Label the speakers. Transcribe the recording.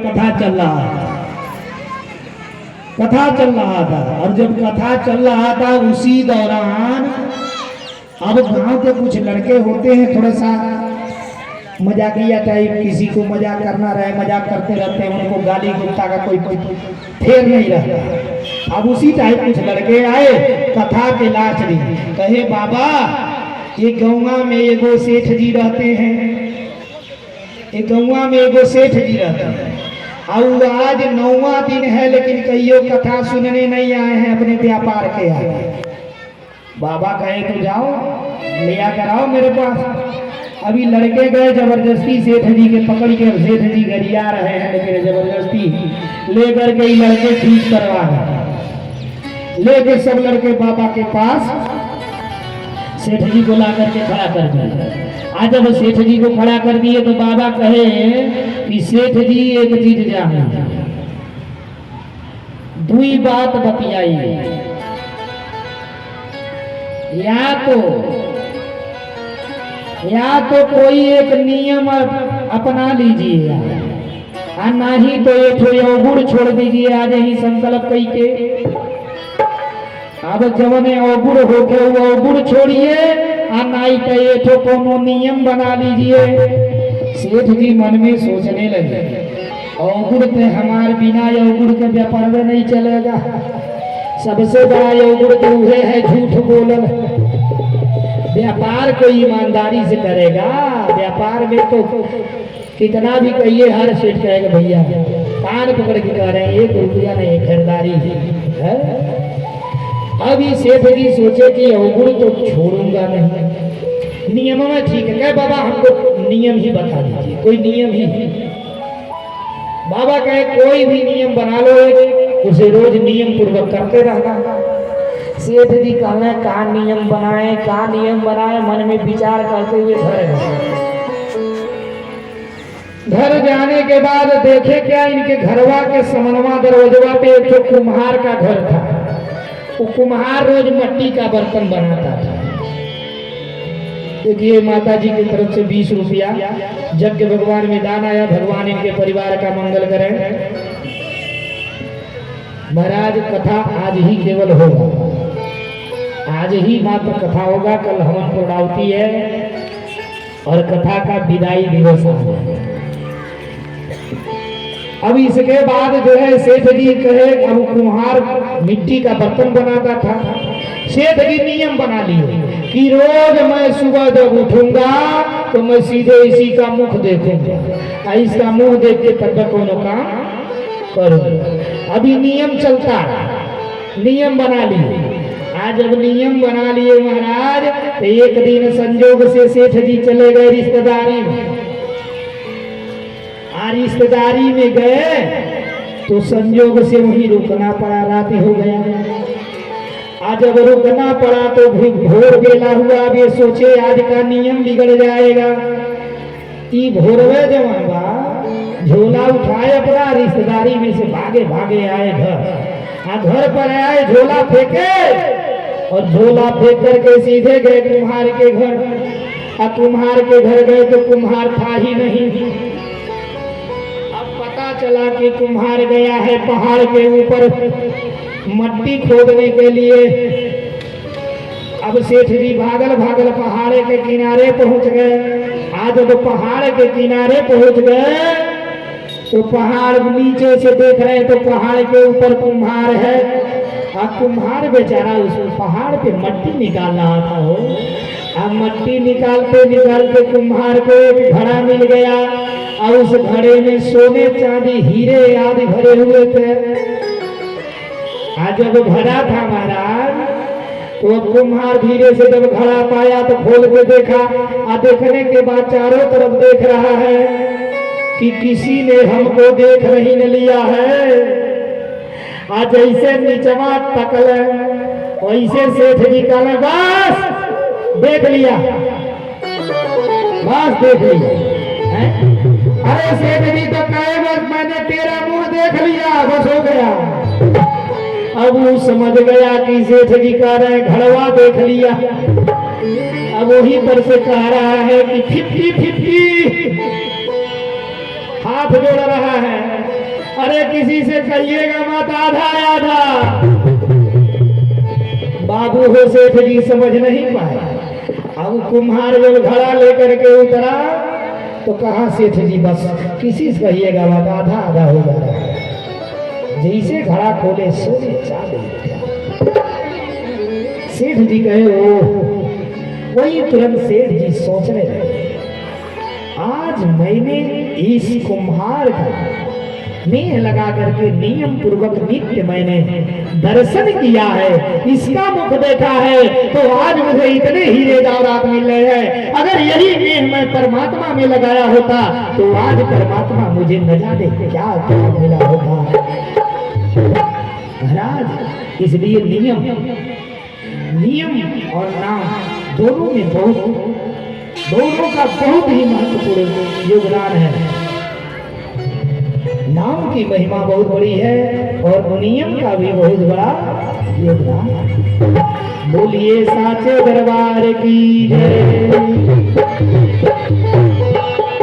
Speaker 1: कथा चल रहा था, कथा चल रहा था। और जब कथा चल रहा था उसी दौरान अब गांव के कुछ लड़के होते हैं थोड़ा सा मजाकिया टाइप, किसी को मजाक करना रहे मजाक करते रहते हैं, उनको गाली गुप्ता का कोई फेर नहीं रहता। अब उसी टाइप कुछ लड़के आए कथा के लाचरी, कहे बाबा ये गौवा में एगो सेठ जी रहते हैं, एक गौवा में एगो सेठ जी रहते हैं और आज 9वां दिन है लेकिन कहियो कथा सुनने नहीं आए हैं, अपने व्यापार के आए। बाबा कहे तो जाओ ले आकर आओ मेरे पास। अभी लड़के गए जबरदस्ती सेठ जी के पकड़ के, सेठ जी गरिया रहे हैं लेकिन जबरदस्ती लेकर के लड़के ठीक करवा रहे, लेके सब लड़के बाबा के पास सेठ जी को ला करके खड़ा कर दिया। आज जब सेठ जी को खड़ा कर दिए तो बाबा कहे कि सेठ जी एक चीज जाने, दुई बात बतियाई, या तो कोई एक नियम अपना लीजिए और नहीं तो एक अवगुण छोड़ दीजिए। आज ही संकल्प कई के अब जवने अवगुण हो गए वो अवगुण छोड़िए और नहीं तो एक कोनो नियम बना लीजिए। सेठ जी मन में सोचने लगे अवगुण पे हमारे बिना अवगुण के व्यापार में नहीं चलेगा। सबसे बड़ा अवगुण तो वह है झूठ बोलना। व्यापार को ईमानदारी से करेगा, व्यापार में तो कितना भी कहिए हर सेठ कहेगा भैया कान पकड़ के कह रहे हैं 1 रुपया नहीं खरीदारी है। अभी सेठ जी सोचे कि अवगुण तो छोड़ूंगा नहीं, नियम में ठीक है। कहे बाबा हमको नियम ही बता दीजिए, कोई नियम ही। बाबा कहे कोई भी नियम बना लो, उसे रोज नियम पूर्वक करते रहना। सेठ जी कहना का नियम बनाए, का नियम बनाए, मन में विचार करते हुए घर जाने के बाद देखे क्या इनके घरवा के समनवा दरवाजा पे एक तो कुम्हार का घर था। वो कुम्हार रोज मिट्टी का बर्तन बनाता था। देखिए माता जी की तरफ से 20 रुपया यज्ञ भगवान में दान आया, भगवान इनके परिवार का मंगल करें। महाराज कथा आज ही केवल होगा, आज ही मात्र कथा होगा, कल हवन पूर्णाहुति है और कथा का विदाई दिवस है। अब इसके बाद जो है सेठ जी कहे, अब कुम्हार मिट्टी का बर्तन बनाता था। सेठ जी नियम बना लिए कि रोज मैं सुबह जब उठूंगा तो मैं सीधे इसी का मुख देखूंगा, इसका मुंह देख के तब तक कोनो काम करूंगा। अभी नियम चलता, नियम बना लिए। आज जब नियम बना लिए महाराज तो एक दिन संजोग से सेठ जी चले गए रिश्तेदारी में। रिश्तेदारी में गए तो संजोग से वहीं रुकना पड़ा, रात हो गया। आज जब रुकना पड़ा तो भी भोर बेला हुआ। अब ये सोचे आज का नियम बिगड़ जाएगा। भोरवे जवान बा झोला उठाए अपना, रिश्तेदारी में से भागे भागे आए घर। घर पर आए झोला फेंके और झोला फेंक करके सीधे गए कुम्हार के घर। कुम्हार के घर गए तो कुम्हार था ही नहीं। चला कि कुम्हार गया है पहाड़ के ऊपर मट्टी खोदने के लिए। अब सेठ जी भागल भागल पहाड़ के किनारे पहुंच गए। आज जब पहाड़ के किनारे पहुंच गए तो पहाड़ नीचे से देख रहे तो पहाड़ के ऊपर कुम्हार है। कुम्हार बेचारा उस पहाड़ पे मट्टी निकाल रहा था। हो अब मट्टी निकालते निकालते कुम्हार को एक घड़ा मिल गया और उस घड़े में सोने चांदी हीरे आदि भरे हुए थे। आज जब घड़ा था महाराज तो कुम्हार धीरे से जब घड़ा पाया तो खोल के देखा। देखने के बाद चारों तरफ देख रहा है कि किसी ने हमको देख नहीं न लिया है। आज जैसे नीचवा तकल वैसे सेठ जी का बस देख लिया, बस देख लिया है? अरे सेठ जी तो कहे बस मैंने तेरा मुंह देख लिया, बस हो गया। अब वो समझ गया कि सेठ जी कह रहे घड़वा देख लिया। अब वही पर से कह रहा है कि 50-50 हाथ जोड़ रहा है। किसी से कहिएगा मत आधा आधा। बाबू हो सेठ जी समझ नहीं पाए। अब कुम्हार जब घड़ा लेकर के उतरा तो कहा सेठ जी बस किसी से कहिएगा मत आधा आधा हो जा रहा है। जैसे घड़ा खोले सोने चांदी। सेठ जी कहे ओ, वही तुरंत सेठ जी सोचने लगे आज मैंने इस कुम्हार का नेह लगा करके नियम पूर्वक नित्य मैंने दर्शन किया है, इसका मुख देखा है, तो आज मुझे इतने हीरे जवाहरात मिल रहे हैं। अगर यही नेह मैं परमात्मा में लगाया होता तो आज परमात्मा मुझे न जाने क्या क्या मिला होता। महाराज इसलिए नियम और नाम दोनों में दोनों का बहुत ही महत्वपूर्ण योगदान है। नाम की महिमा बहुत बड़ी है और नियम का भी बहुत बड़ा योगदान। बोलिए साचे दरबार की जय।